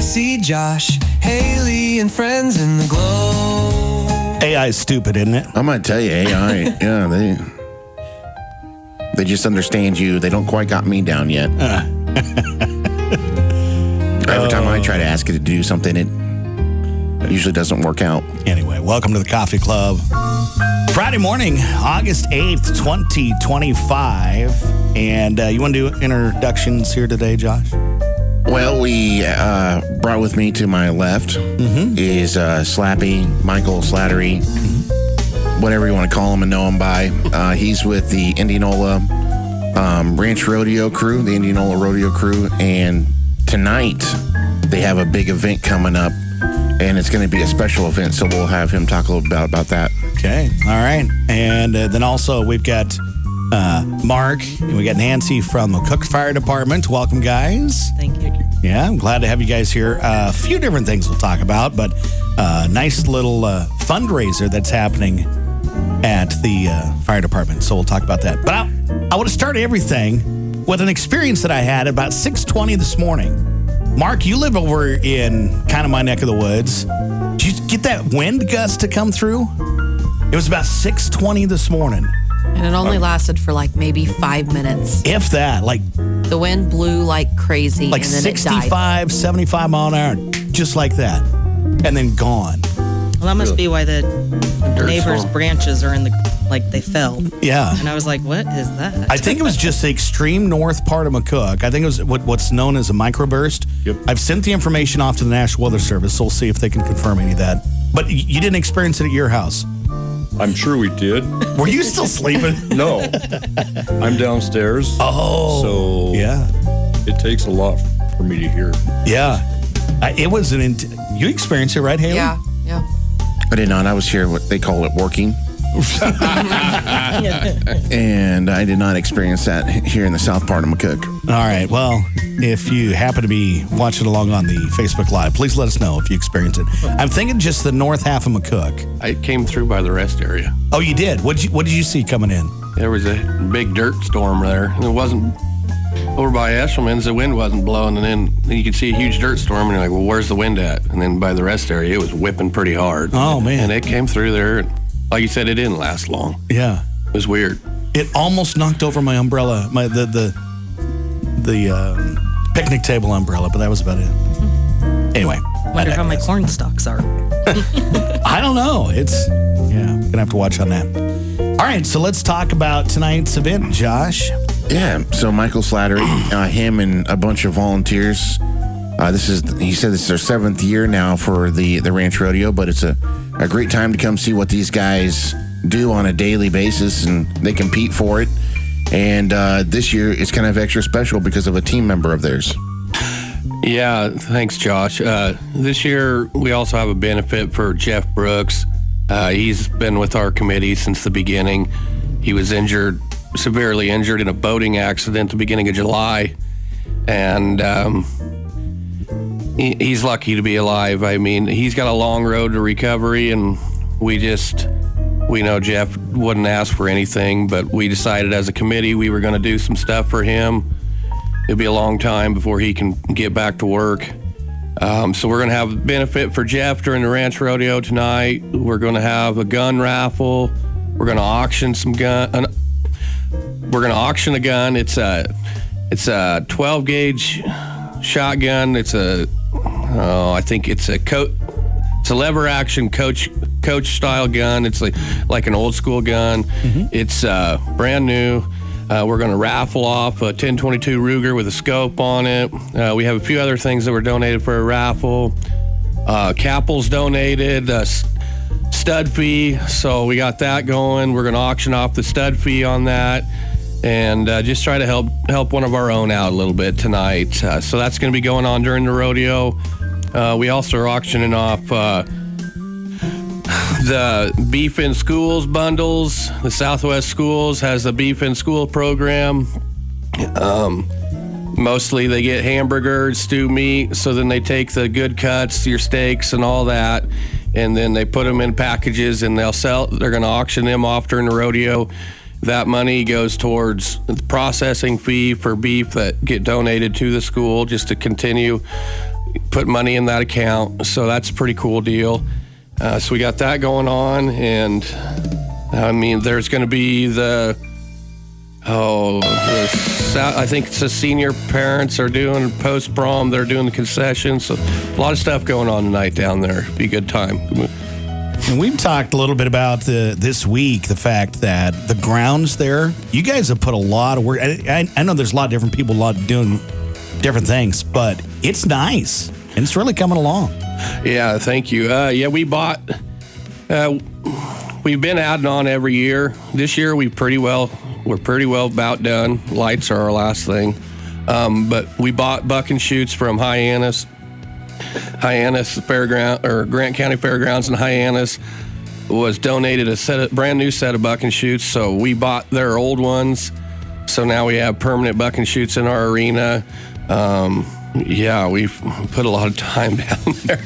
see Josh, Haley, and friends in the glow. AI is stupid, isn't it? I'm going to tell you, AI, yeah, they just understand you. They don't quite got me down yet. Every time I try to ask it to do something, it usually doesn't work out. Anyway, welcome to the Coffee Club. Friday morning, August 8th, 2025. And you want to do introductions here today, Josh? Well, we brought with me to my left is Slappy, Michael Slattery, whatever you want to call him and know him by. He's with the Indianola Ranch Rodeo crew, the Indianola Rodeo crew. And tonight, they have a big event coming up. And it's going to be a special event, so we'll have him talk a little bit about that. Okay, all right. And then also we've got Mark, and we got Nancy from the Cook Fire Department. Welcome, guys. Thank you. Yeah, I'm glad to have you guys here. A few different things we'll talk about, but nice little fundraiser that's happening at the fire department, so we'll talk about that. But I want to start everything with an experience that I had about 6:20 this morning. Mark, you live over in kind of my neck of the woods. Did you get that wind gust to come through? It was about 6:20 this morning. And it only lasted for like maybe 5 minutes. If that, like... The wind blew like crazy. Like and then 65, 75 mile an hour, just like that. And then gone. Well, that must be why the neighbors' branches are in the, like they fell. Yeah. And I was like, what is that? I think it was just the extreme north part of McCook. I think it was what's known as a microburst. Yep. I've sent the information off to the National Weather Service, so we'll see if they can confirm any of that. But you didn't experience it at your house. I'm sure we did. Were you still sleeping? No. I'm downstairs. Oh. So yeah. It takes a lot for me to hear. Yeah. It was you experienced it, right, Haley? Yeah. I did not. I was here, what they call it, working. And I did not experience that here in the south part of McCook. All right. Well, if you happen to be watching along on the Facebook Live, please let us know if you experienced it. I'm thinking just the north half of McCook. I came through by the rest area. Oh, you did? What did you see coming in? There was a big dirt storm there. And it wasn't over by Eshelman's. The wind wasn't blowing, and then you could see a huge dirt storm, and you're like, well, where's the wind at? And then by the rest area, it was whipping pretty hard. Oh, man. And it came through there. And like you said, it didn't last long. Yeah. It was weird. It almost knocked over my umbrella, the picnic table umbrella, but that was about it. Anyway. Wonder how my corn stalks are. I don't know. Gonna have to watch on that. All right, so let's talk about tonight's event, Josh. Yeah, so Michael Slattery, him and a bunch of volunteers. He said this is their 7th year now for the Ranch Rodeo, but it's a great time to come see what these guys do on a daily basis, and they compete for it. And this year it's kind of extra special because of a team member of theirs. Yeah, thanks, Josh. This year we also have a benefit for Jeff Brooks. He's been with our committee since the beginning. He was severely injured in a boating accident at the beginning of July. And he's lucky to be alive. I mean, he's got a long road to recovery, and we know Jeff wouldn't ask for anything, but we decided as a committee we were going to do some stuff for him. It'll be a long time before he can get back to work. So we're going to have a benefit for Jeff during the Ranch Rodeo tonight. We're going to have a gun raffle. We're going to auction some gun. We're going to auction a gun. It's a 12 gauge shotgun. It's a lever action coach style gun. It's like an old school gun. Mm-hmm. It's brand new. We're going to raffle off a 1022 Ruger with a scope on it. We have a few other things that were donated for a raffle. Capple's donated, stud fee, so we got that going. We're going to auction off the stud fee on that, and just try to help one of our own out a little bit tonight. So that's going to be going on during the rodeo. We also are auctioning off the Beef in Schools bundles. The Southwest Schools has a Beef in School program. Mostly they get hamburgers, stew meat, so then they take the good cuts, your steaks and all that, and then they put them in packages and they're going to auction them off during the rodeo. That money goes towards the processing fee for beef that get donated to the school just to continue put money in that account. So that's a pretty cool deal. So we got that going on, and I mean, there's going to be I think the senior parents are doing post-prom. They're doing the concessions. So a lot of stuff going on tonight down there. Be a good time. And we've talked a little bit about this week, the fact that the grounds there, you guys have put a lot of work. I know there's a lot of different people doing different things, but it's nice. And it's really coming along. Yeah, thank you. We bought, we've been adding on every year. This year we're pretty well about done. Lights are our last thing. But we bought buck and shoots from Hyannis Fairground, or Grant County Fairgrounds in Hyannis was donated a brand new set of buck and shoots. So we bought their old ones. So now we have permanent buck and shoots in our arena. We've put a lot of time down there.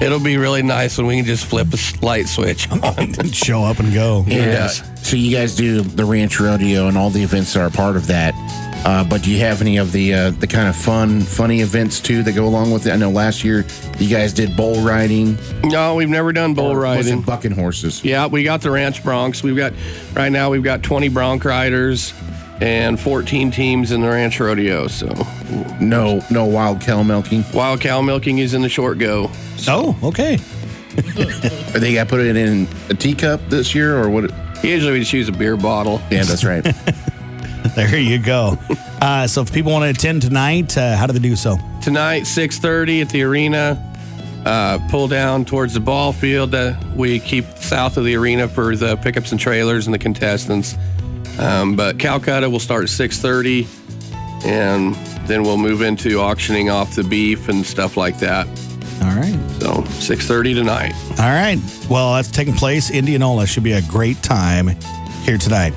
It'll be really nice when we can just flip a light switch on and show up and go. Yes. So you guys do the ranch rodeo and all the events that are part of that. But do you have any of the kind of funny events too that go along with it? I know last year you guys did bull riding. No, we've never done bull riding. Was it bucking horses? Yeah, we got the ranch broncs. Right now we've got 20 bronc riders and 14 teams in the ranch rodeo. So no wild cow milking. Wild cow milking is in the short go. So. Oh, okay. They got to put it in a teacup this year, or what? Usually we just use a beer bottle. Yeah, that's right. There you go. So if people want to attend tonight, how do they do so? Tonight, 6:30 at the arena. Pull down towards the ball field. We keep south of the arena for the pickups and trailers and the contestants. But Calcutta will start at 6:30, and then we'll move into auctioning off the beef and stuff like that. All right. So 6:30 tonight. All right. Well, that's taking place. Indianola should be a great time here tonight.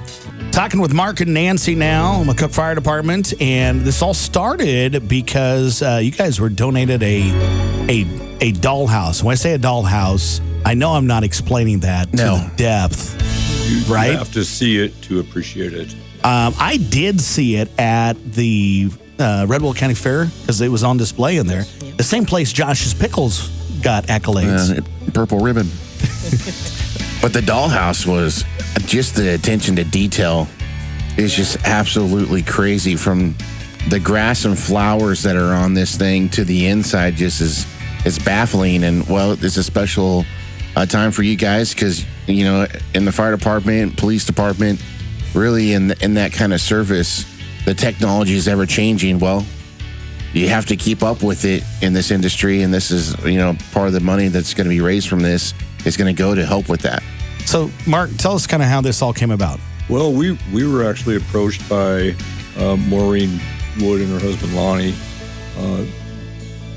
Talking with Mark and Nancy now, McCook Fire Department, and this all started because you guys were donated a dollhouse. When I say a dollhouse, I know I'm not explaining that to the depth, right? You have to see it to appreciate it. I did see it at the Red Bull County Fair because it was on display in there. The same place Josh's Pickles got accolades. Purple ribbon. But the dollhouse was just the attention to detail is just absolutely crazy. From the grass and flowers that are on this thing to the inside, just is baffling. And well, it's a special time for you guys because, you know, in the fire department, police department, really in that kind of service, the technology is ever changing. Well, you have to keep up with it in this industry, and this is, you know, part of the money that's going to be raised from this is going to go to help with that. So, Mark, tell us kind of how this all came about. Well, we were actually approached by Maureen Wood and her husband Lonnie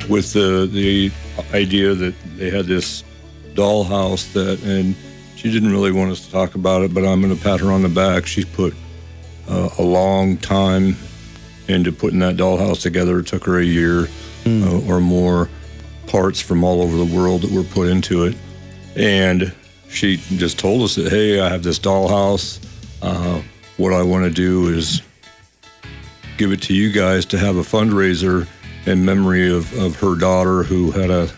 with the idea that they had this dollhouse and she didn't really want us to talk about it, but I'm going to pat her on the back. She's put a long time into putting that dollhouse together. It took her a year or more. Parts from all over the world that were put into it. And she just told us that, hey, I have this dollhouse. What I want to do is give it to you guys to have a fundraiser in memory of her daughter who had a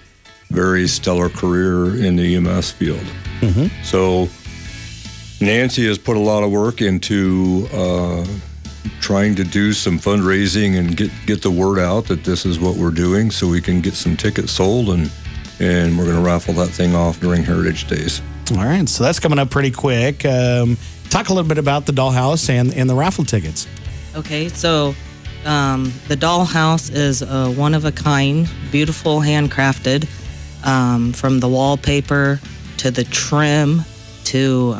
very stellar career in the EMS field. Mm-hmm. So Nancy has put a lot of work into trying to do some fundraising and get the word out that this is what we're doing so we can get some tickets sold, and we're going to raffle that thing off during Heritage Days. All right, so that's coming up pretty quick. Talk a little bit about the dollhouse and the raffle tickets. Okay, so the dollhouse is a one-of-a-kind, beautiful, handcrafted, from the wallpaper to the trim to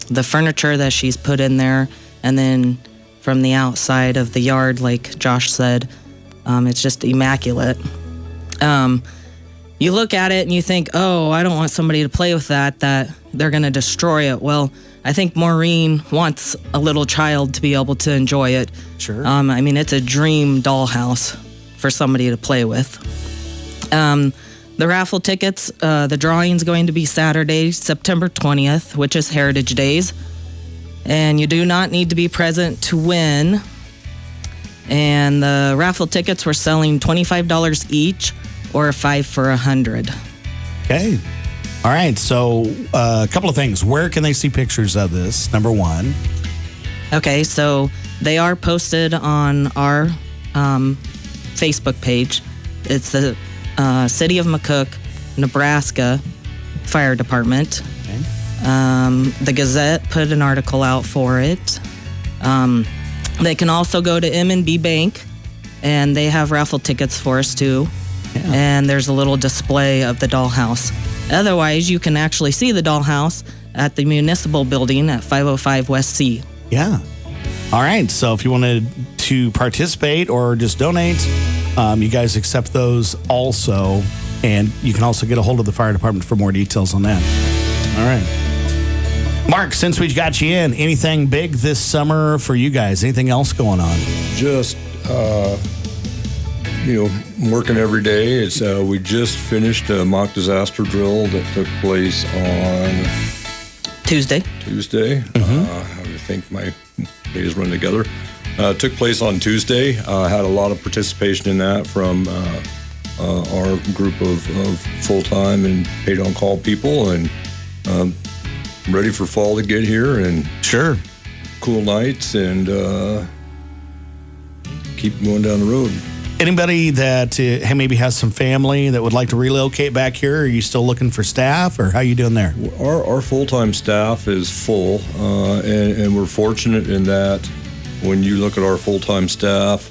the furniture that she's put in there, and then from the outside of the yard, like Josh said, it's just immaculate. You look at it and you think, oh, I don't want somebody to play with that they're going to destroy it. Well, I think Maureen wants a little child to be able to enjoy it. Sure. I mean, it's a dream dollhouse for somebody to play with. The raffle tickets, the drawing's going to be Saturday, September 20th, which is Heritage Days. And you do not need to be present to win. And the raffle tickets were selling $25 each, or 5 for $100. Okay. All right. So a couple of things. Where can they see pictures of this? Number one. Okay, so they are posted on our Facebook page. It's the City of McCook, Nebraska Fire Department. Okay. The Gazette put an article out for it. They can also go to M&B Bank, and they have raffle tickets for us too. Yeah. And there's a little display of the dollhouse. Otherwise, you can actually see the dollhouse at the municipal building at 505 West C. Yeah. All right. So if you wanted to participate or just donate, you guys accept those also. And you can also get a hold of the fire department for more details on that. All right. Mark, since we got you in, anything big this summer for you guys? Anything else going on? Just, working every day. It's we just finished a mock disaster drill that took place on Tuesday. I think my days run together. Took place on Tuesday. Had a lot of participation in that from our group of full-time and paid-on-call people, and ready for fall to get here, and Sure. cool nights, and keep going down the road. Anybody that maybe has some family that would like to relocate back here? Are you still looking for staff, or how you doing there? Our full-time staff is full, and we're fortunate in that when you look at our full-time staff,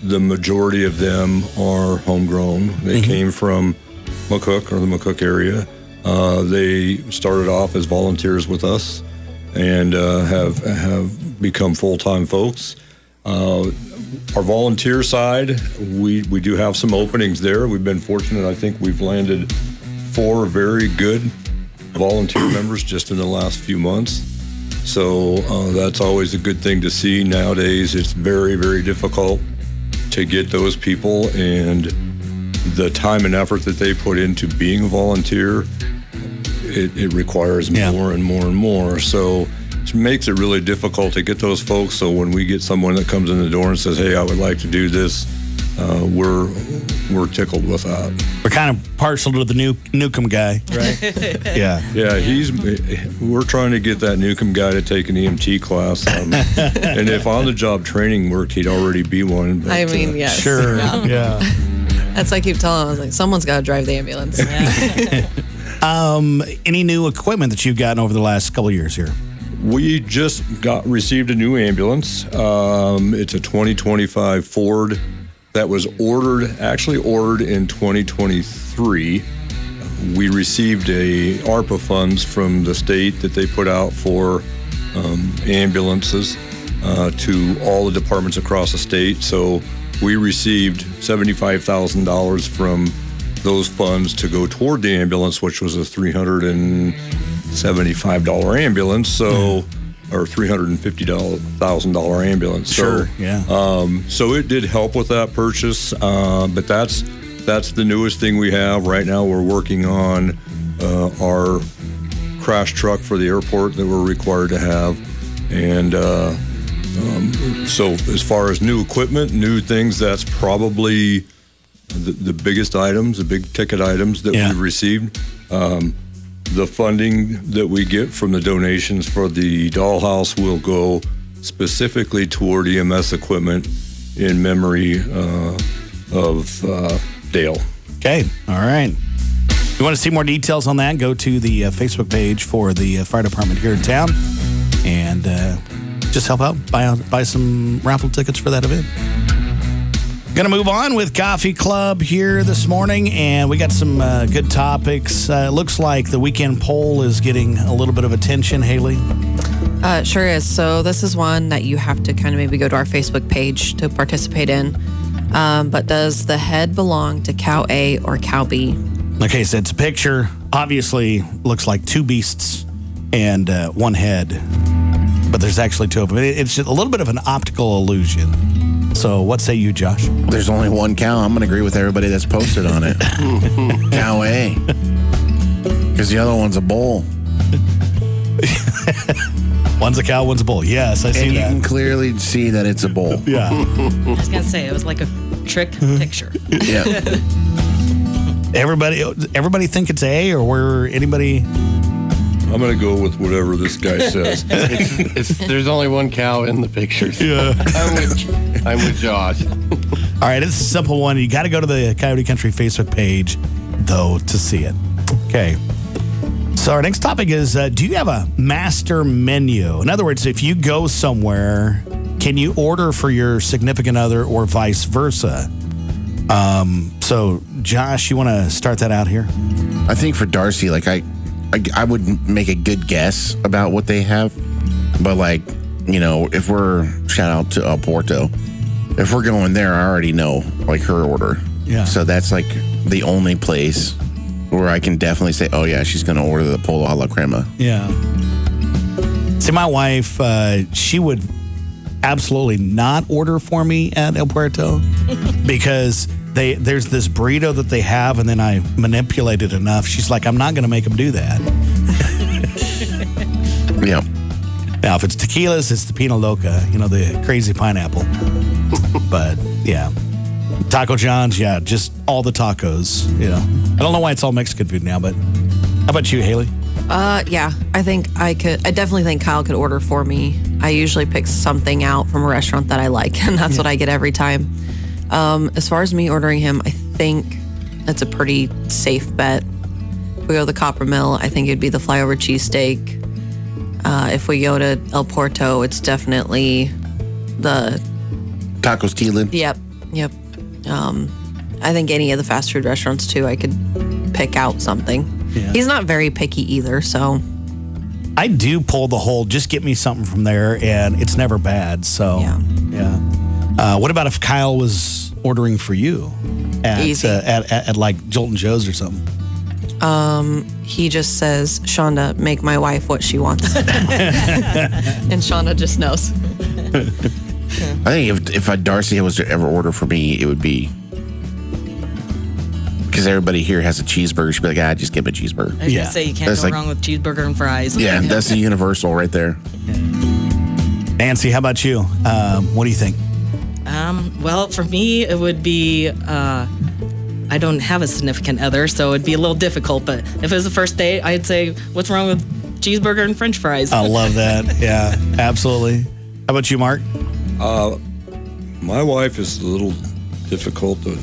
the majority of them are homegrown. They came from McCook or the McCook area. They started off as volunteers with us and have become full-time folks. Our volunteer side, we do have some openings there. We've been fortunate. I think we've landed 4 very good volunteer members just in the last few months. So that's always a good thing to see. Nowadays, it's very, very difficult to get those people, and the time and effort that they put into being a volunteer, it requires more and more and more. So it makes it really difficult to get those folks. So when we get someone that comes in the door and says, hey, I would like to do this, we're tickled with that. We're kind of partial to the Newcomb guy, right? Yeah. Yeah, we're trying to get that Newcomb guy to take an EMT class. And if on-the-job training worked, he'd already be one. But, Yes. Sure. Yeah. That's what I keep telling him. I was like, someone's got to drive the ambulance. Any new equipment that you've gotten over the last couple of years here? We just received a new ambulance. It's a 2025 Ford that was ordered in 2023. We received a ARPA funds from the state that they put out for ambulances to all the departments across the state. So we received $75,000 from those funds to go toward the ambulance, which was a $375 ambulance. So, or $350,000 ambulance. Sure. So, Yeah. So it did help with that purchase, but that's the newest thing we have right now. We're working on our crash truck for the airport that we're required to have, and so as far as new equipment, new things, that's probably the biggest items, the big ticket items that we've received. The funding that we get from the donations for the dollhouse will go specifically toward EMS equipment in memory of Dale. Okay. All right. If you want to see more details on that, go to the Facebook page for the fire department here in town and just help out, buy some raffle tickets for that event. Going to move on with Coffee Club here this morning, and we got some good topics. It looks like the weekend poll is getting a little bit of attention, Haley. Sure is. So this is one that you have to kind of maybe go to our Facebook page to participate in. But does the head belong to cow A or cow B? Okay, so it's a picture. Obviously, looks like 2 beasts and 1 head, but there's actually 2 of them. It's just a little bit of an optical illusion. So what say you, Josh? There's only 1 cow. I'm going to agree with everybody that's posted on it. Cow A. Because the other one's a bull. One's a cow, one's a bull. Yes, I see And you that. can clearly see that it's a bull. Yeah. I was gonna say it was like a trick picture. Yeah. Everybody think it's A, or were anybody? I'm going to go with whatever this guy says. There's only one cow in the pictures. Yeah. I'm with Josh. All right, it's a simple one. You got to go to the Coyote Country Facebook page, though, to see it. Okay. So our next topic is, do you have a master menu? In other words, if you go somewhere, can you order for your significant other or vice versa? So, Josh, you want to start that out here? I think for Darcy, like I would make a good guess about what they have, but like, you know, if we're shout out to El Porto, if we're going there, I already know like her order. Yeah. So that's like the only place where I can definitely say, oh yeah, she's going to order the polo a la crema. Yeah. See, my wife, she would absolutely not order for me at El Puerto because there's this burrito that they have, and then I manipulate it enough. She's like, I'm not going to make them do that. Yeah. Now, if it's tequilas, it's the Pina Loca, you know, the crazy pineapple. But, yeah. Taco John's, yeah, just all the tacos, you know. I don't know why it's all Mexican food now, but how about you, Haley? Yeah, I think I definitely think Kyle could order for me. I usually pick something out from a restaurant that I like, and that's what I get every time. As far as me ordering him, I think it's a pretty safe bet. If we go to the Copper Mill, I think it'd be the flyover cheesesteak. If we go to El Porto, it's definitely the Tacos Tila. Yep. I think any of the fast food restaurants too, I could pick out something. Yeah. He's not very picky either, so I do pull the whole, just get me something from there, and it's never bad. So, yeah. What about if Kyle was ordering for you Easy. at like Jolton Joe's or something? he just says, Shonda, make my wife what she wants. And Shonda just knows. I think if Darcy was to ever order for me, it would be because everybody here has a cheeseburger. She'd be like, just give me a cheeseburger. I was Yeah. gonna say you can't That's go like- wrong with cheeseburger and fries. Yeah, that's the universal right there. Nancy, how about you? What do you think? Well, for me, it would be. I don't have a significant other, so it'd be a little difficult. But if it was the first date, I'd say, "What's wrong with cheeseburger and French fries?" I love that. Yeah, absolutely. How about you, Mark? My wife is a little difficult to.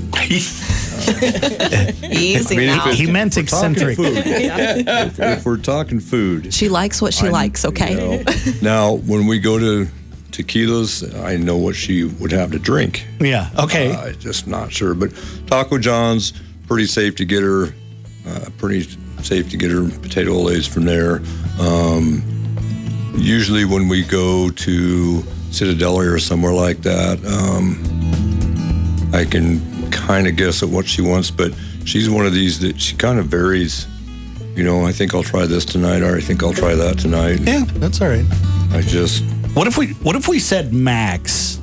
Easy now. He meant eccentric. If we're talking food, She likes what she likes, okay? you know. Now, when we go to tequilas, I know what she would have to drink. Yeah, okay. I'm just not sure. But Taco John's, pretty safe to get her. Potato olays from there. Usually when we go to Citadel or somewhere like that, I can kind of guess at what she wants, but she's one of these that she kind of varies. You know, I think I'll try this tonight, or I think I'll try that tonight. Yeah, that's all right. I just, What if we said max?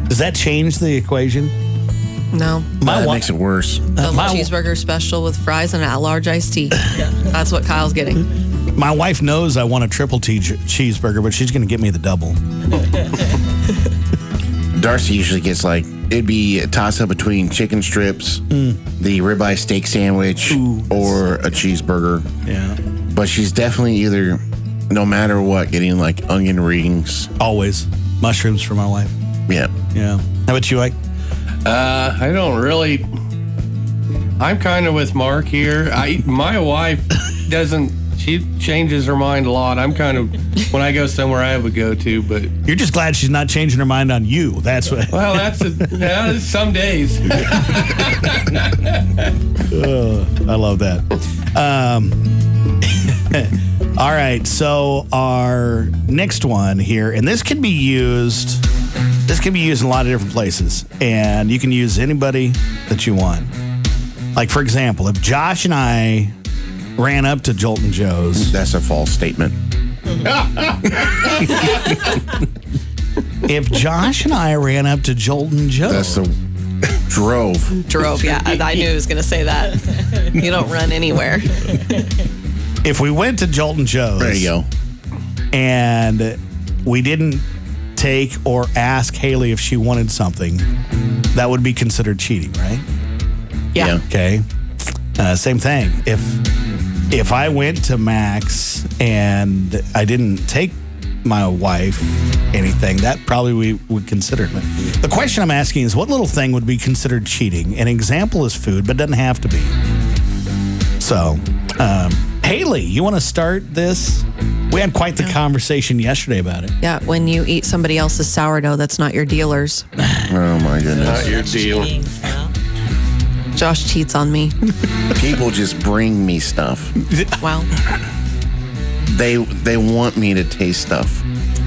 Does that change the equation? No. That wi- makes it worse. Double my- cheeseburger special with fries and an at-large iced tea. That's what Kyle's getting. My wife knows I want a triple T cheeseburger, but she's going to get me the double. Darcy usually gets like, it'd be a toss up between chicken strips, the ribeye steak sandwich, or a cheeseburger. Yeah, But she's definitely either, no matter what, getting like onion rings. always mushrooms for my wife. Yeah. Yeah. How about you, Ike? I don't really. I'm kind of with Mark here. My wife doesn't. She changes her mind a lot. I'm kind of, when I go somewhere, I have a go-to, but You're just glad she's not changing her mind on you. That's what. well, that's some days. I love that. All right, so our next one here, and this can be used. This can be used in a lot of different places, and you can use anybody that you want. Like, for example, if Josh and I ran up to Jolton Joe's, That's a false statement. if Josh and I ran up to Jolton Joe's, That's the drove. Drove, yeah. I knew he was going to say that. You don't run anywhere. if we went to Jolton Joe's, There you go. and we didn't take or ask Haley if she wanted something, that would be considered cheating, right? Yeah. Okay. Same thing. If I went to Max and I didn't take my wife anything, that probably we would consider it. The question I'm asking is, what little thing would be considered cheating? An example is food, but doesn't have to be. So, Haley, you want to start this? We had quite the conversation yesterday about it. Yeah, when you eat somebody else's sourdough, that's not your dealer's. Oh my goodness. Not your deal. Josh cheats on me. People just bring me stuff. Well, They want me to taste stuff,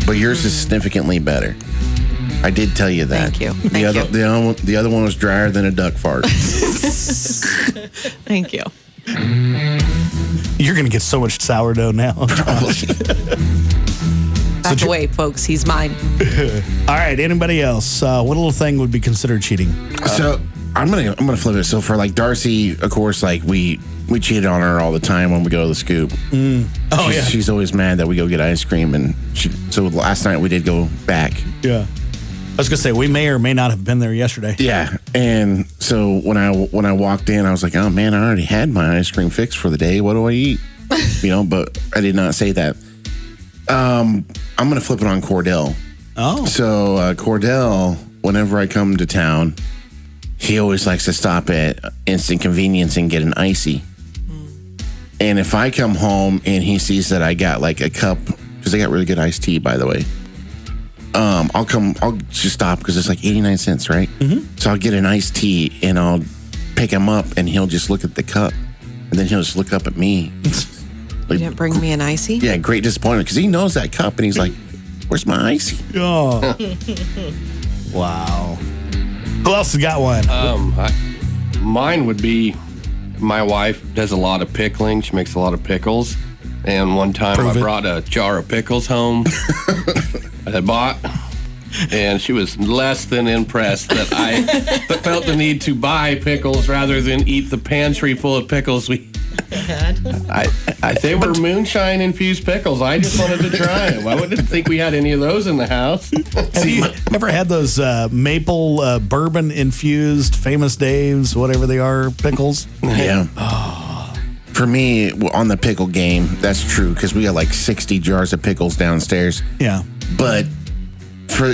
but yours is significantly better. I did tell you that. Thank you. The other one was drier than a duck fart. thank you. You're going to get so much sourdough now. Have to wait, folks. He's mine. All right, anybody else? What little thing would be considered cheating? So I'm gonna flip it. So for like Darcy, of course, like we cheated on her all the time when we go to the Scoop. Oh, yeah. She's always mad that we go get ice cream, and so last night we did go back. Yeah. I was going to say, we may or may not have been there yesterday. Yeah, and so when I walked in, I was like, oh man, I already had my ice cream fixed for the day. What do I eat? But I did not say that. I'm gonna flip it on Cordell. Oh. So Cordell, whenever I come to town, he always likes to stop at Instant Convenience and get an icy. And if I come home and he sees that I got like a cup, because they got really good iced tea, by the way. I'll just stop because it's like 89 cents, right? Mm-hmm. So I'll get an iced tea and I'll pick him up and he'll just look at the cup and then he'll just look up at me. You didn't bring me an icy? Yeah, great disappointment because he knows that cup and he's like, where's my icy? Oh. Wow. Who else has got one? Mine would be my wife does a lot of pickling. She makes a lot of pickles. And one time I brought a jar of pickles home I had bought. And she was less than impressed that I felt the need to buy pickles rather than eat the pantry full of pickles we had. They were moonshine infused pickles. I just wanted to try them. I wouldn't think we had any of those in the house. Have you ever had those maple bourbon infused Famous Dave's, whatever they are, pickles? Yeah. For me, on the pickle game, that's true because we got like 60 jars of pickles downstairs. Yeah. But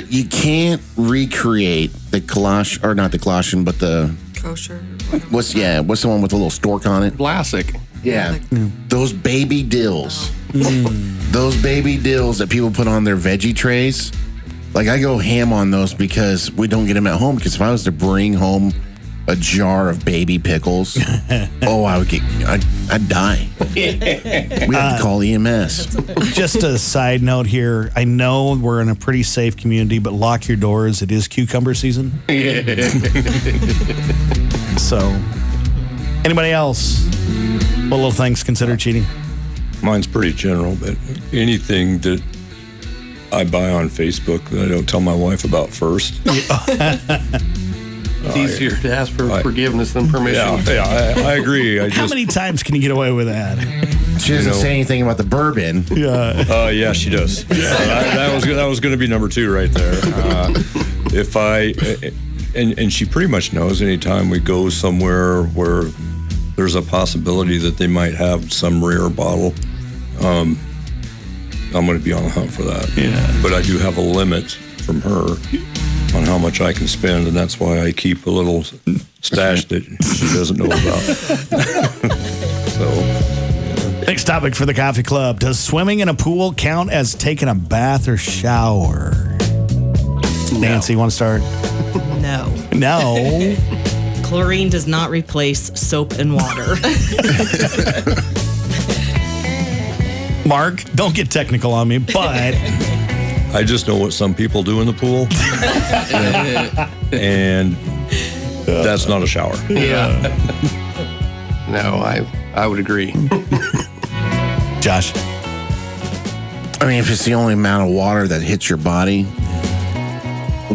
you can't recreate the not the Colossian, but the Kosher. what's the one with the little stork on it? Classic. Yeah. Those baby dills. Those baby dills that people put on their veggie trays. Like I go ham on those because we don't get them at home. Because if I was to bring home a jar of baby pickles, I'd die. We have to call EMS. Just a side note here. I know we're in a pretty safe community, but lock your doors. It is cucumber season. So, anybody else? What little things considered cheating? Mine's pretty general, but anything that I buy on Facebook that I don't tell my wife about first. It's easier to ask for forgiveness than permission. Yeah, I agree. How many times can you get away with that? She doesn't say anything about the bourbon. Yeah. Yeah, she does. That was going to be number 2 right there. If I and she pretty much knows anytime we go somewhere where there's a possibility that they might have some rare bottle, I'm going to be on the hunt for that. Yeah. But I do have a limit from her on how much I can spend, and that's why I keep a little stash that she doesn't know about. So, Next topic for the coffee club. Does swimming in a pool count as taking a bath or shower? Nancy, you want to start? No. No. Chlorine does not replace soap and water. Mark, don't get technical on me, but I just know what some people do in the pool, and that's not a shower. Yeah. No, I would agree. Josh. I mean, if it's the only amount of water that hits your body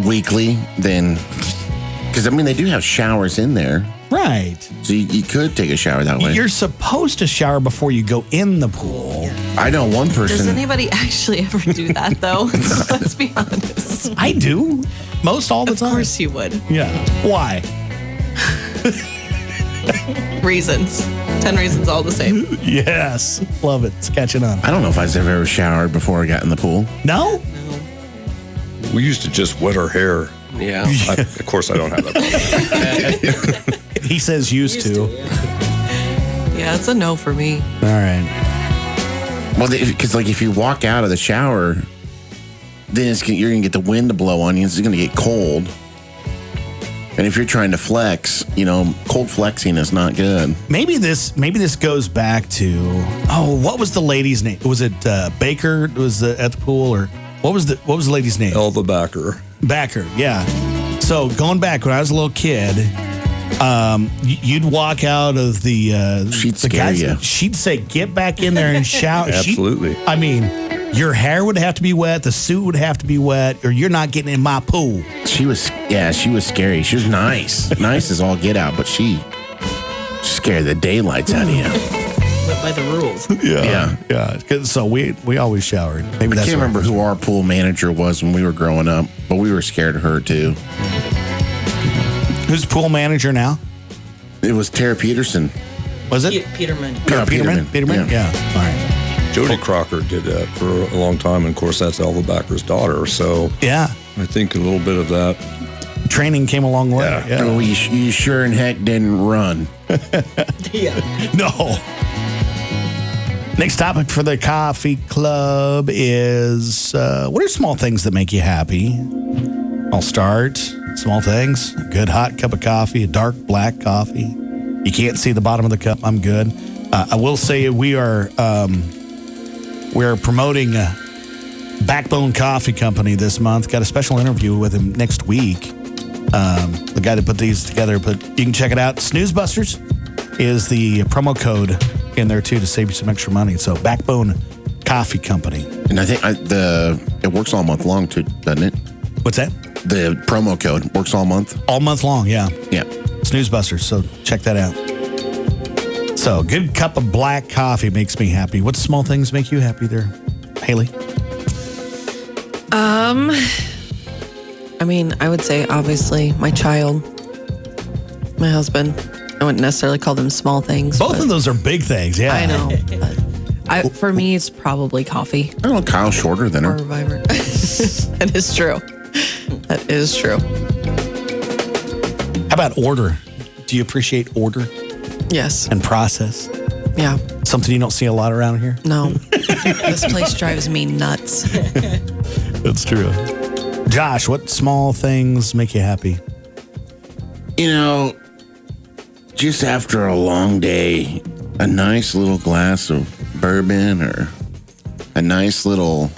weekly, then because I mean they do have showers in there. Right. So you could take a shower that way. You're supposed to shower before you go in the pool. I know one person. Does anybody actually ever do that, though? Let's be honest. I do. Most all the Of time. course you would. Yeah. Why? Reasons. 10 reasons all the same. Yes. Love it. It's catching on. I don't know if I've ever showered before I got in the pool. No? We used to just wet our hair. Yeah. Of course, I don't have that. He says used to. Yeah, it's a no for me. All right. Well, because like if you walk out of the shower, then you're gonna get the wind to blow on you. It's gonna get cold. And if you're trying to flex, cold flexing is not good. Maybe this goes back to what was the lady's name? Was it Baker? Was at the pool, or what was the lady's name? Elva Backer. Backer, yeah. So going back when I was a little kid, you'd walk out of the She'd the scare guys, you. She'd say, "Get back in there and shout." Absolutely. I mean, your hair would have to be wet, the suit would have to be wet, or you're not getting in my pool. She was scary. She was nice. Nice as all get out, but she scared the daylights out of you. Went by the rules. Yeah. So we always showered. Maybe I that's can't remember who our pool manager was when we were growing up, but we were scared of her too. Who's pool manager now? It was Tara Peterson. Was it Peterman. Peterman? Yeah. All right. Jody Crocker did that for a long time, and of course, that's Elva Backer's daughter. So Yeah. I think a little bit of that. Training came a long way. Yeah. Oh, you sure in heck didn't run. No. Next topic for the coffee club is what are small things that make you happy? I'll start. Small things. A good hot cup of coffee, a dark black coffee. You can't see the bottom of the cup. I'm good. I will say we are promoting Backbone Coffee Company this month. Got a special interview with him next week. The guy that put these together, but you can check it out. Snooze Busters is the promo code in there too to save you some extra money. So Backbone Coffee Company. And I think it works all month long too, doesn't it? What's that? The promo code works all month. All month long, yeah. Yeah. Snooze Busters. So check that out. So good cup of black coffee makes me happy. What small things make you happy there, Haley? I mean, I would say obviously my child, my husband. I wouldn't necessarily call them small things. Both but of those are big things, yeah. I know. But for me, it's probably coffee I don't know, Kyle's shorter than or her. Vibrant. That is true. That is true. How about order? Do you appreciate order Yes. and process? Yeah. Something you don't see a lot around here? No. This place drives me nuts. That's true. Josh, what small things make you happy? Just after a long day, a nice little glass of bourbon or a nice little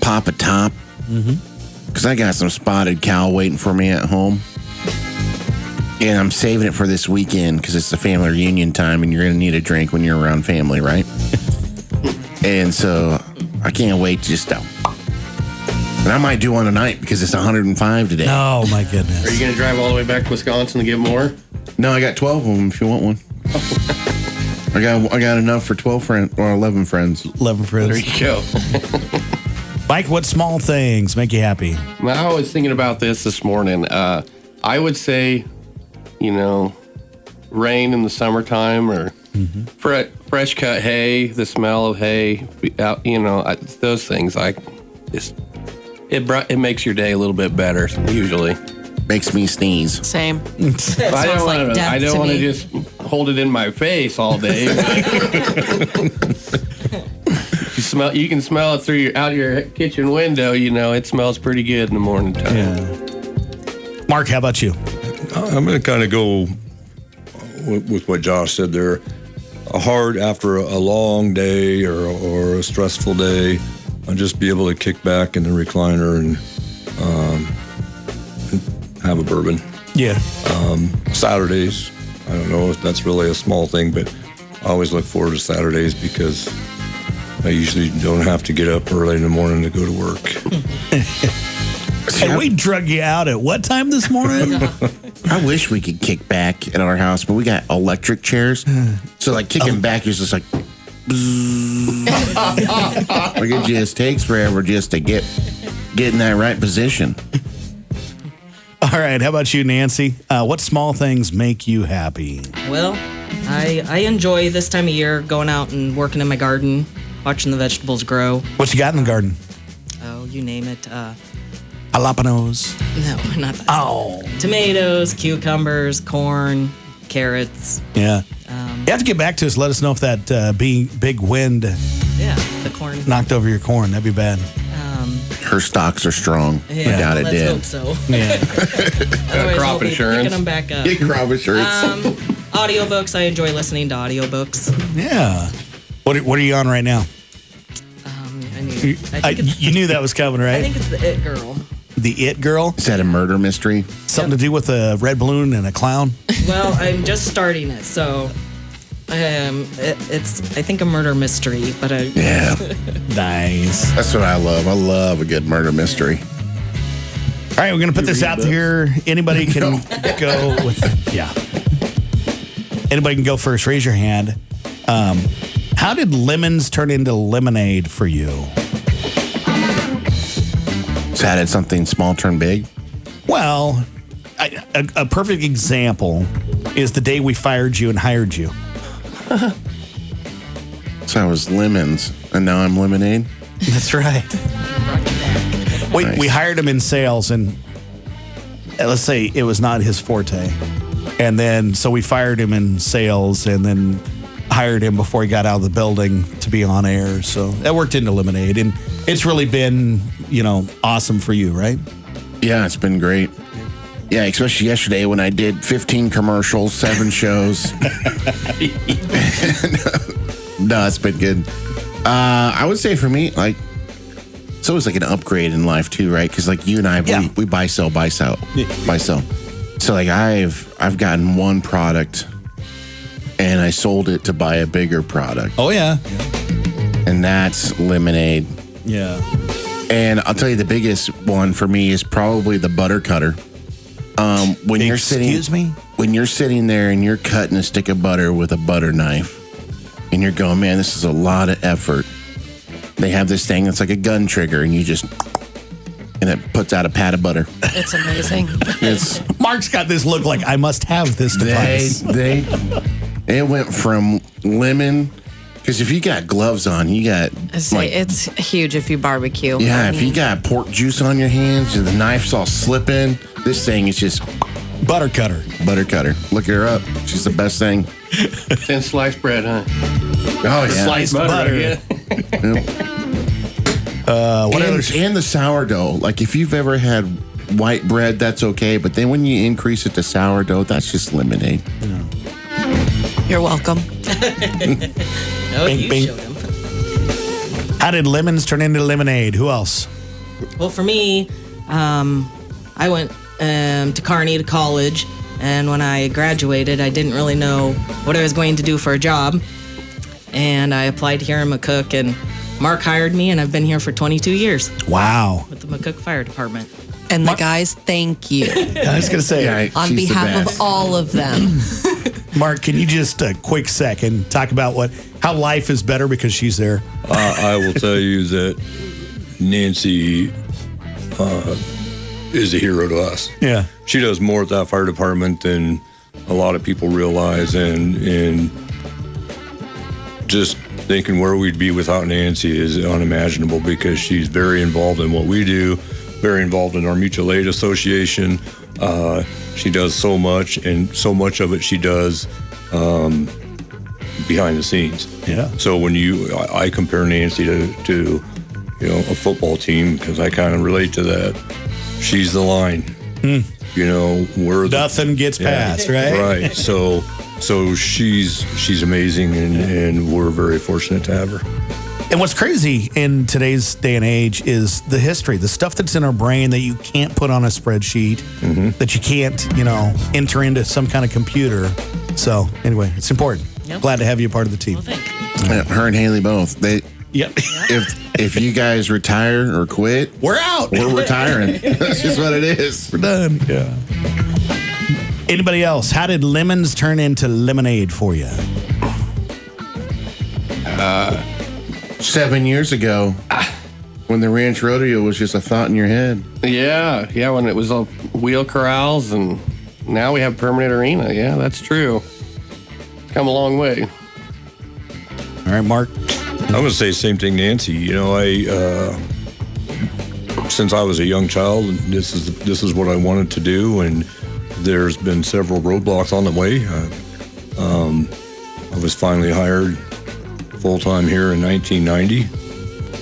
pop of top. Because I got some spotted cow waiting for me at home. And I'm saving it for this weekend because it's the family reunion time and you're going to need a drink when you're around family, right? And so I can't wait to just and I might do one tonight because it's 105 today. Oh, my Are goodness. you going to drive all the way back to Wisconsin to get more? No, I got 12 of them if you want one. I got enough for 12 friends or 11 friends. 11 friends. There you go. Mike, what small things make you happy? I was thinking about this morning. I would say, rain in the summertime or fresh cut hay, the smell of hay, those things. It makes your day a little bit better usually. Makes me sneeze. Same. I don't like want death I don't to want to me. just hold it in my face all day. You can smell it through out your kitchen window. It smells pretty good in the morning time. Yeah. Mark, how about you? I'm going to kind of go with what Josh said there. After a long day or a stressful day, I'll just be able to kick back in the recliner and have a bourbon. Yeah. Saturdays, I don't know if that's really a small thing, but I always look forward to Saturdays because I usually don't have to get up early in the morning to go to work. Hey, we drug you out at what time this morning? I wish we could kick back at our house, but we got electric chairs. So like kicking back is just like, like it just takes forever just to get in that right position. All right. How about you, Nancy? What small things make you happy? Well, I enjoy this time of year going out and working in my garden, watching the vegetables grow. What you got in the garden? Oh, you name it. Jalapenos. No, not that. Oh. Tomatoes, cucumbers, corn, carrots. Yeah. You have to get back to us. Let us know if that big wind Yeah, the corn. knocked over your corn. That'd be bad. Her stocks are strong. Yeah, I doubt it let's did. hope so. Yeah. Otherwise, crop we'll be insurance. picking them back up. Get crop insurance. Audiobooks. I enjoy listening to audiobooks. Yeah. What are you on right now? I think it's, You knew that was coming, right? I think it's the It Girl. The It Girl? Is that a murder mystery? Something to do with a red balloon and a clown? Well, I'm just starting it, so it's I think a murder mystery, but Yeah. Nice. That's what I love. I love a good murder mystery. All right, we're going to put this out here. Anybody can go with, yeah. Anybody can go first. Raise your hand. How did lemons turn into lemonade for you? So how did something small turn big? Well, a perfect example is the day we fired you and hired you. So I was lemons, and now I'm lemonade. That's right. We hired him in sales, and let's say it was not his forte. And then, so we fired him in sales and then hired him before he got out of the building to be on air. So that worked into Lemonade. And it's really been, awesome for you, right? Yeah, it's been great. Yeah, especially yesterday when I did 15 commercials, 7 shows. No, it's been good. I would say for me, like, it's always like an upgrade in life too, right? Because like you and I, we buy, sell. So like I've gotten one product and I sold it to buy a bigger product. Oh, yeah. And that's Lemonade. Yeah. And I'll tell you the biggest one for me is probably the butter cutter. When you're sitting there and you're cutting a stick of butter with a butter knife and you're going, man, this is a lot of effort. They have this thing that's like a gun trigger and and it puts out a pat of butter. It's amazing. Mark's got this look like I must have this device. It went from lemon, because if you got gloves on, you got It's huge if you barbecue. yeah. If you got pork juice on your hands and the knife's all slipping, this thing is just Butter cutter. butter cutter. Look her up. She's the best thing. Thin sliced bread, huh? Oh yeah. Sliced butter. Yeah. And the sourdough. Like if you've ever had white bread, that's okay. But then when you increase it to sourdough, that's just lemonade. You're welcome. Oh, Bing, you bing. showed him. How did lemons turn into lemonade? Who else? Well, for me, I went to Kearney to college, and when I graduated, I didn't really know what I was going to do for a job, and I applied here in McCook, and Mark hired me, and I've been here for 22 years Wow. with the McCook Fire Department. And the guys, thank you. I was going to say, On she's the behalf best. of all of them. Mark, can you just a quick second talk about how life is better because she's there? I will tell you that Nancy is a hero to us. Yeah. She does more at that fire department than a lot of people realize, and just thinking where we'd be without Nancy is unimaginable, because she's very involved in what we do, very involved in our mutual aid association. She does so much, and so much of it she does behind the scenes. Yeah. So when I compare Nancy to a football team, because I kind of relate to that. She's the line. We're Nothing gets past, right? Right. So she's amazing, and we're very fortunate to have her. And what's crazy in today's day and age is the history, the stuff that's in our brain that you can't put on a spreadsheet, that you can't, enter into some kind of computer. So anyway, it's important. Yep. Glad to have you a part of the team. Well, thank you. Yeah, her and Haley both. Yep. If you guys retire or quit, We're out. we're retiring. That's just what it is. We're done. Yeah. Anybody else? How did lemons turn into lemonade for you? 7 years ago, when the ranch rodeo was just a thought in your head. Yeah, when it was all wheel corrals, and now we have permanent arena. Yeah, that's true. Come a long way. All right, Mark. I'm going to say the same thing, Nancy. You know, since I was a young child, this is what I wanted to do, and there's been several roadblocks on the way. I was finally hired full-time here in 1990,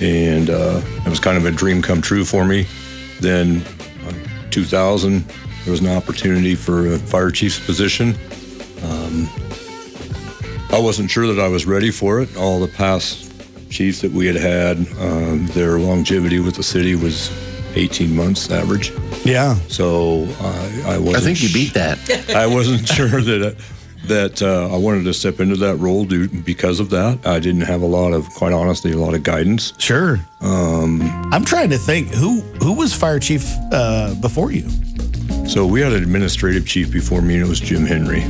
and it was kind of a dream come true for me. Then 2000, there was an opportunity for a fire chief's position. I wasn't sure that I was ready for it. All the past chiefs that we had, their longevity with the city was 18 months average. Yeah. So I wasn't. I think you beat that. I wasn't sure that I wanted to step into that role because of that. I didn't have quite honestly, a lot of guidance. Sure. I'm trying to think who was fire chief before you. So we had an administrative chief before me, and it was Jim Henry.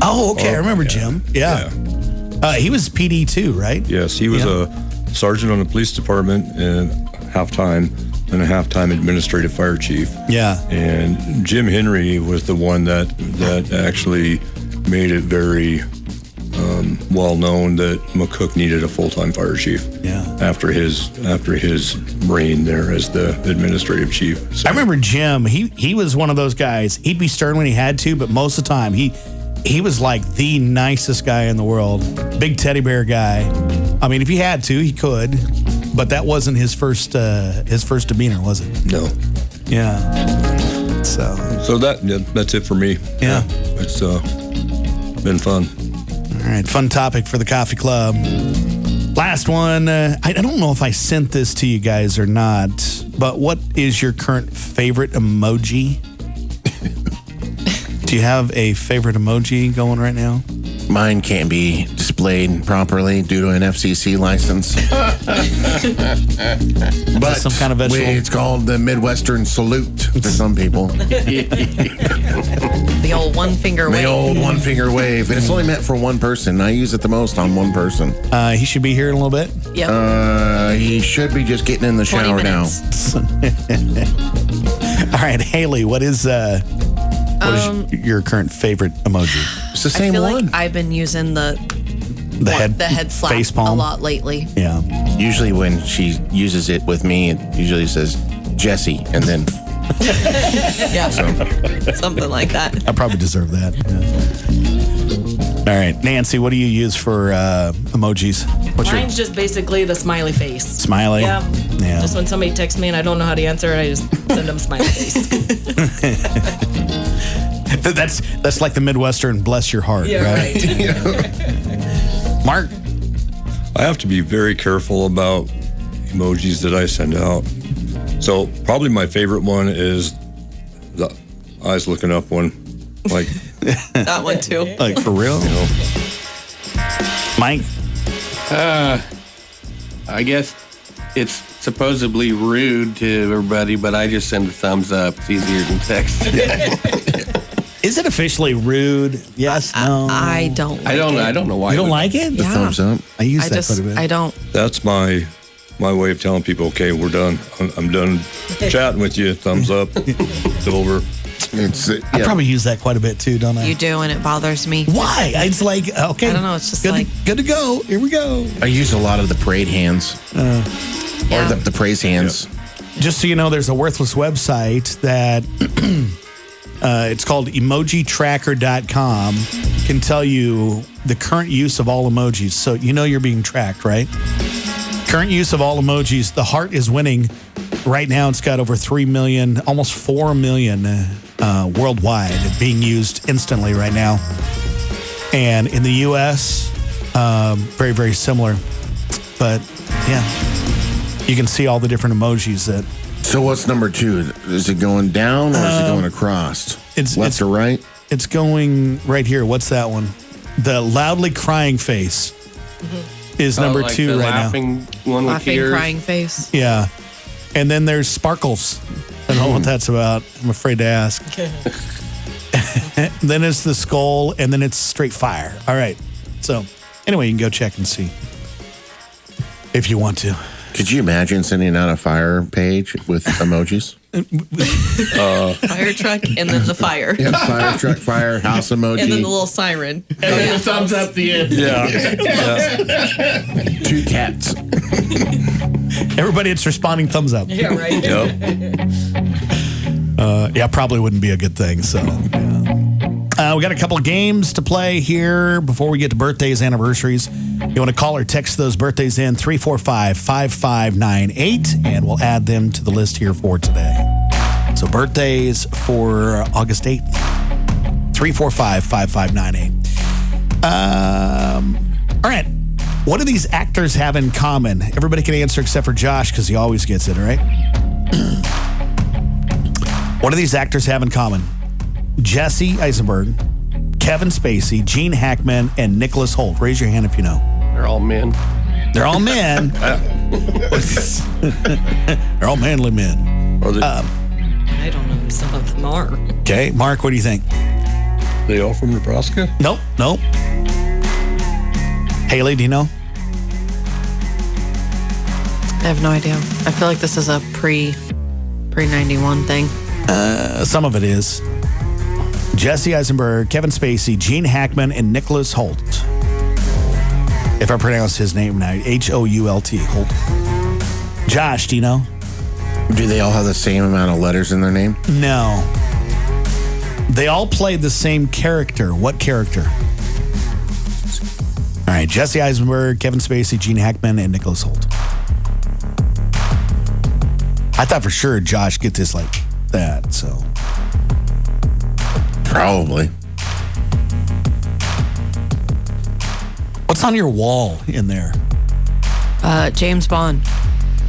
Oh, okay. I remember Jim. Yeah. He was PD too, right? Yes, he was a sergeant on the police department and half-time administrative fire chief. Yeah. And Jim Henry was the one that actually made it very well known that McCook needed a full-time fire chief. Yeah. After his reign there as the administrative chief. So, I remember Jim. He was one of those guys. He'd be stern when he had to, but most of the time he was like the nicest guy in the world. Big teddy bear guy. I mean, if he had to, he could, but that wasn't his first demeanor, was it? no. Yeah. So that's it for me. Yeah. It's been fun. All right, fun topic for the coffee club. Last one. I don't know if I sent this to you guys or not, but what is your current favorite emoji? Do you have a favorite emoji going right now? Mine can't be displayed properly due to an FCC license. But some kind of vegetable? it's called the Midwestern salute to some people. The old one finger The wave. old one finger wave. And it's only meant for one person. I use it the most on one person. He should be here in a little bit. Yep. He should be just getting in the 20 shower now. minutes. All right, Haley, what is your current favorite emoji? It's the I same feel one. like I've been using the head slap face palm? a lot lately. Yeah. Usually when she uses it with me, it usually says Jesse, and then Yeah. Something like that. I probably deserve that. Yeah. All right, Nancy, what do you use for emojis? What's your Mine's just basically the smiley face. smiley? Yeah. Yeah. Just when somebody texts me and I don't know how to answer it, I just send them smiley face. That's like the Midwestern bless your heart, Yeah, right? Mark? I have to be very careful about emojis that I send out. So probably my favorite one is the eyes looking up one. Like, That one too. Like for real? you know, Mike? I guess it's supposedly rude to everybody, but I just send a thumbs up. It's easier than text. Is it officially rude? Yes, no. I don't like I don't it. know why. You don't like it? the Yeah. thumbs up. I use I that just, quite a bit. I don't. that's my way of telling people, okay, we're done. I'm done chatting with you. Thumbs up. It's over. It's I probably use that quite a bit too, don't I? You do, and it bothers me. Why? It's like, okay. I don't know, it's just good like- good to go. Here we go. I use a lot of the parade hands Yeah. or the praise hands. Just so you know, there's a worthless website that it's called emojitracker.com. Can tell you the current use of all emojis. So you know you're being tracked, right? Current use of all emojis. The heart is winning. Right now, it's got over 3 million, almost 4 million worldwide being used instantly right now. And in the U.S., very, very similar. But yeah, you can see all the different emojis that So what's number 2? Is it going down or is it going across? Left or right? it's going right here. What's that one? The loudly crying face is number like 2 the right now. laughing one with Laughing, tears. crying face. Yeah. And then there's Sparkles. I don't know what that's about. I'm afraid to ask. then it's the skull, and then it's straight fire. All right. So, anyway, you can go check and see if you want to. Could you imagine sending out a fire page with emojis? Fire truck and then the fire. Yeah, fire truck, fire, house emoji. And then the little siren. And then the thumbs up the end. Yeah. 2 cats. Everybody, it's responding thumbs up. Yeah, right. Yeah, probably wouldn't be a good thing. So, we got a couple of games to play here before we get to birthdays, anniversaries. You want to call or text those birthdays in 345-5598, and we'll add them to the list here for today. So birthdays for August 8th, 345-5598. All right. What do these actors have in common? Everybody can answer except for Josh because he always gets it, all right? What do these actors have in common? Jesse Eisenberg, Kevin Spacey, Gene Hackman, and Nicholas Hoult. Raise your hand if you know. They're all men. They're all men. They're all manly men. Are they, I don't know who some of them are. Okay, Mark, what do you think? they all from Nebraska? Nope. Haley, do you know? I have no idea. I feel like this is a pre-91 thing. Some of it is. Jesse Eisenberg, Kevin Spacey, Gene Hackman, and Nicholas Hoult. If I pronounce his name now, Hoult. Hoult. Josh, do you know? Do they all have the same amount of letters in their name? No. They all played the same character. What character? All right, Jesse Eisenberg, Kevin Spacey, Gene Hackman, and Nicholas Hoult. I thought for sure Josh get this like that, so. Probably. What's on your wall in there? James Bond.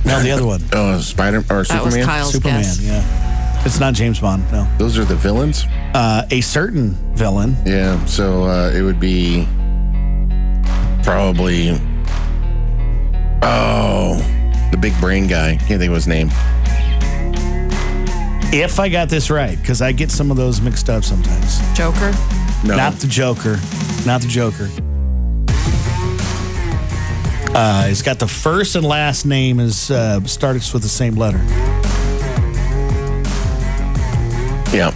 No, the other one. Oh, Spider or That was Superman? Kyle's Superman, guess. yeah. It's not James Bond, no. Those are the villains? A certain villain. Yeah, so it would be probably, the big brain guy. Can't think of his name. If I got this right, because I get some of those mixed up sometimes. Joker. No. Not the Joker. Not the Joker. He's got the first and last name is starts with the same letter. Yeah,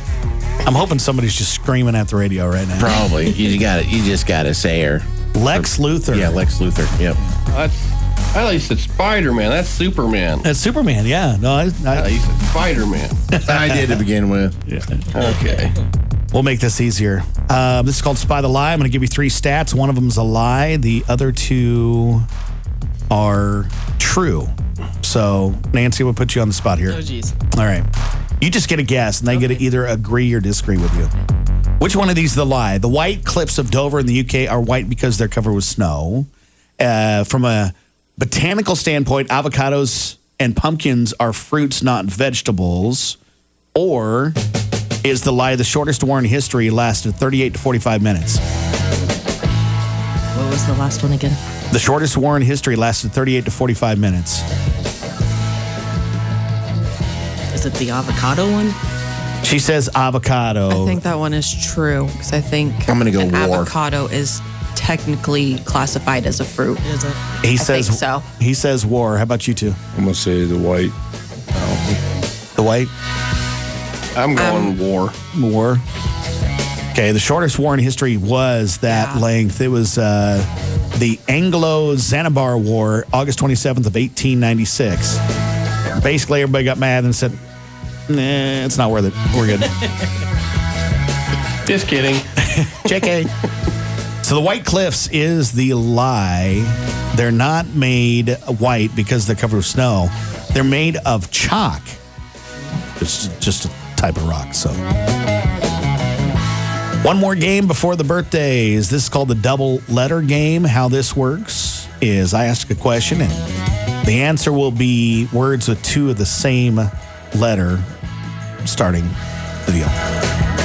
I'm hoping somebody's just screaming at the radio right now. probably. You just gotta say her. Lex Luthor. Yeah, Lex Luthor. Yep. I thought you said Spider-Man. That's Superman. That's Superman, yeah. No, I thought you said Spider-Man. I did to begin with. Okay. we'll make this easier. This is called Spy the Lie. I'm going to give you 3 stats. One of them is a lie. The other 2 are true. So, Nancy, we'll put you on the spot here. Oh, geez. All right. You just get a guess, and they get to either agree or disagree with you. Which one of these is the lie? The White Cliffs of Dover in the UK are white because they're covered with snow. From a botanical standpoint, avocados and pumpkins are fruits, not vegetables. Or is the lie the shortest war in history lasted 38 to 45 minutes? What was the last one again? The shortest war in history lasted 38 to 45 minutes. Is it the avocado one? She says avocado. I think that one is true because I think I'm gonna go an war. avocado is technically classified as a fruit. Is it? He says think so. He says war. How about you two? I'm going to say the white. The white I'm going war. war. Okay, the shortest war in history was that length. It was the Anglo-Zanzibar War, August 27th of 1896. Basically, everybody got mad and said, nah, it's not worth it. We're good. Just kidding. JK. So the White Cliffs is the lie. They're not made white because they're covered with snow. They're made of chalk. It's just a type of rock. So one more game before the birthdays. This is called the double letter game. How this works is I ask a question and the answer will be words with 2 of the same letter starting the deal.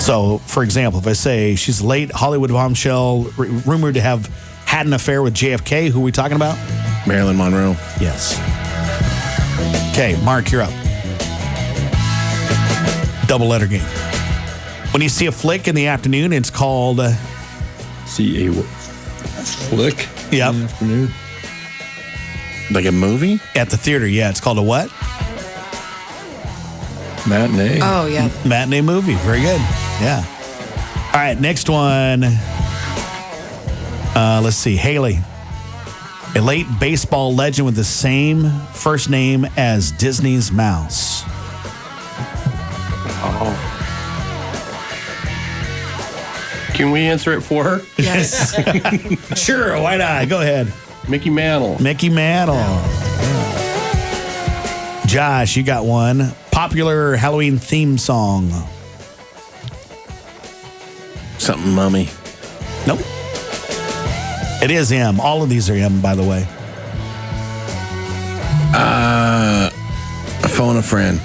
So, for example, if I say she's a late Hollywood bombshell rumored to have had an affair with JFK, who are we talking about? Marilyn Monroe. Yes. Okay, Mark, you're up. Double letter game. When you see a flick in the afternoon, it's called... See a flick Yep. in the afternoon. Like a movie? At the theater, yeah. It's called a what? Matinee. Oh, yeah. Matinee movie. Very good. Yeah. All right, next one. Let's see. Haley. A late baseball legend with the same first name as Disney's mouse. Can we answer it for her? Yes. Sure, why not? Go ahead. Mickey Mantle. Mickey Mantle. Josh, you got one. Popular Halloween theme song. Something mummy. Nope. It is M. All of these are M, by the way. A phone a friend.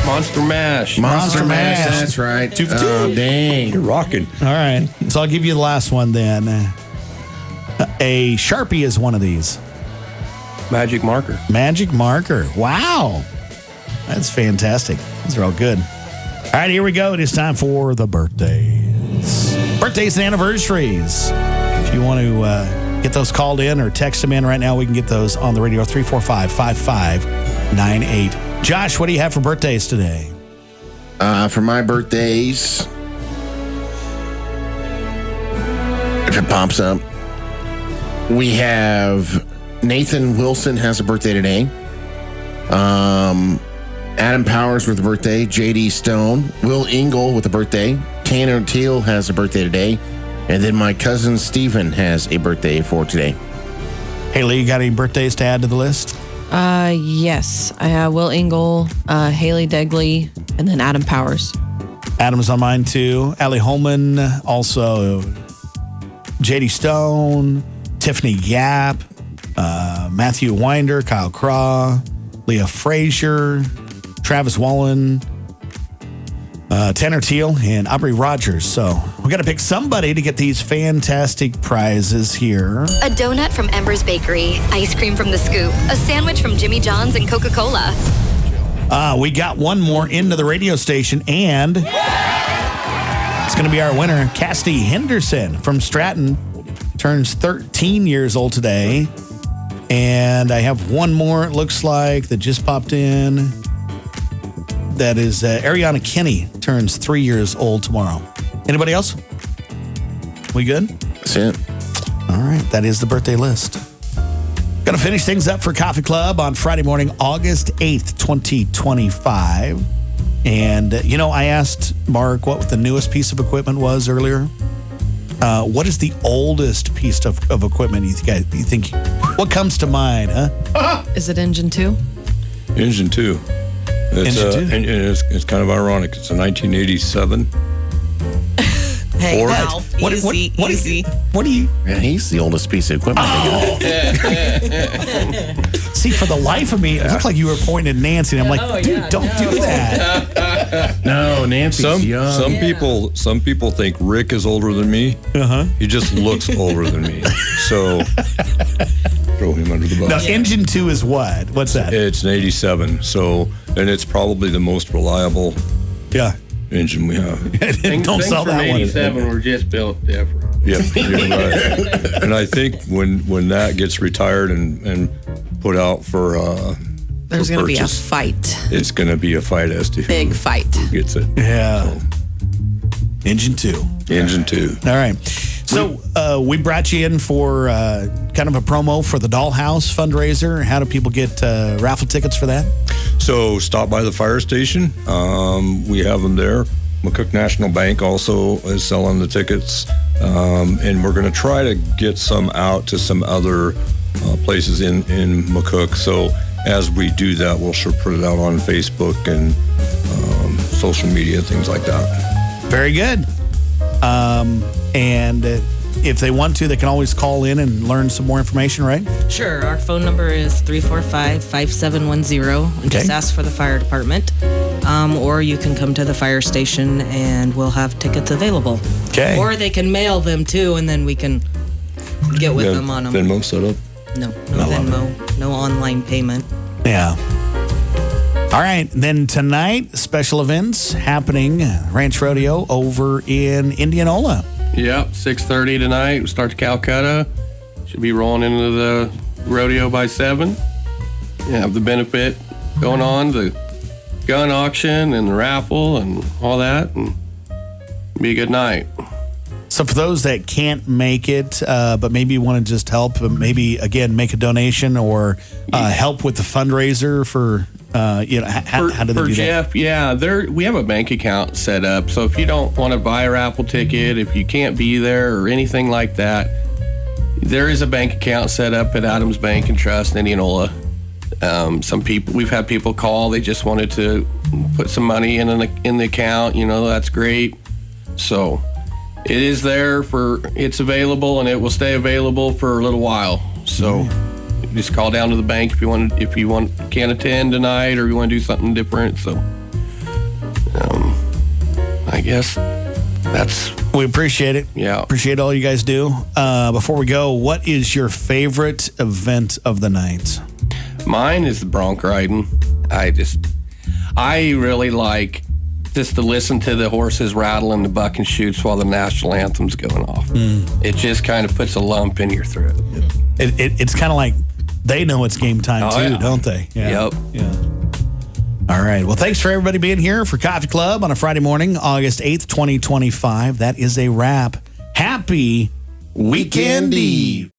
Monster Mash. Monster Mash. That's right. 2 for 2. Oh, dang. You're rocking. All right. So I'll give you the last one then. A Sharpie is one of these. Magic Marker. Magic marker. Wow. That's fantastic. These are all good. All right, here we go. It is time for the birthdays. Birthdays and anniversaries. If you want to get those called in or text them in right now, we can get those on the radio, 345-5598. Josh, what do you have for birthdays today? For my birthdays, if it pops up, we have Nathan Wilson has a birthday today. Adam Powers with a birthday. J.D. Stone. Will Engel with a birthday. Tanner Teal has a birthday today. And then my cousin Stephen has a birthday for today. Haley, you got any birthdays to add to the list? Yes. I have Will Engel, Haley Degley, and then Adam Powers. Adam's on mine too. Allie Holman, also J.D. Stone, Tiffany Yap, Matthew Winder, Kyle Craw, Leah Frazier, Travis Wallen, Tanner Teal, and Aubrey Rogers. So we got to pick somebody to get these fantastic prizes here. A donut from Ember's Bakery, ice cream from The Scoop, a sandwich from Jimmy John's and Coca-Cola. We got one more into the radio station, and it's going to be our winner. Cassidy Henderson from Stratton turns 13 years old today. And I have one more, it looks like, that just popped in. That is Ariana Kinney turns 3 years old tomorrow. Anybody else? We good? That's it. All right, that is the birthday list. Going to finish things up for Coffee Club on Friday morning, August 8th, 2025. And, I asked Mark what the newest piece of equipment was earlier. What is the oldest piece of equipment you think? What comes to mind, huh? Is it Engine 2? Engine 2. Engine 2? And it's kind of ironic. It's a 1987. Hey, Or- Ralph, easy. What do you... Yeah, he's the oldest piece of equipment. See, for the life of me, it looked like you were pointing at Nancy, and I'm like, dude, don't do that. No, Nancy's young. Some people think Rick is older than me. Uh-huh. He just looks older than me. So throw him under the bus. Now, Engine 2 is what? What's that? It's an 87. And it's probably the most reliable Yeah. engine we have. Don't sell that one. 87 were just built different. Yep, you're right. And I think when that gets retired and put out for There's for going to be a purchase, fight. it's going to be a fight as to Big fight. who gets it. Yeah. Engine 2. Engine 2. All right. So we brought you in for kind of a promo for the Dollhouse fundraiser. How do people get raffle tickets for that? So stop by the fire station. We have them there. McCook National Bank also is selling the tickets. And we're going to try to get some out to some other places in McCook. So as we do that, we'll sure put it out on Facebook and social media, things like that. Very good. And if they want to, they can always call in and learn some more information, right? Sure. Our phone number is 345-5710. And Okay. just ask for the fire department. Or you can come to the fire station and we'll have tickets available. Okay. Or they can mail them too, and then we can get with them on them. Venmo set up. No Venmo, no online payment. Yeah. All right, then tonight, special events happening, Ranch Rodeo over in Indianola. Yep, 6:30 tonight. We start to Calcutta. Should be rolling into the rodeo by 7. Have the benefit going on, the gun auction and the raffle and all that, and be a good night. So for those that can't make it, but maybe want to just help, maybe, again, make a donation or help with the fundraiser for, how do they for do Jeff, that? yeah, we have a bank account set up. So if you don't want to buy a raffle ticket, if you can't be there or anything like that, there is a bank account set up at Adams Bank and Trust in Indianola. Some people, we've had people call, they just wanted to put some money in the account, that's great. So it is there it's available, and it will stay available for a little while. So just call down to the bank if you can't attend tonight or you want to do something different. So I guess we appreciate it. Yeah. Appreciate all you guys do. Before we go, what is your favorite event of the night? Mine is the bronc riding. I really like just to listen to the horses rattle and the buck and shoots while the national anthem's going off. It just kind of puts a lump in your throat. It's kind of like they know it's game time too, don't they? Yeah. Yep. Yeah. All right. Well, thanks for everybody being here for Coffee Club on a Friday morning, August 8th, 2025. That is a wrap. Happy Weekend Eve.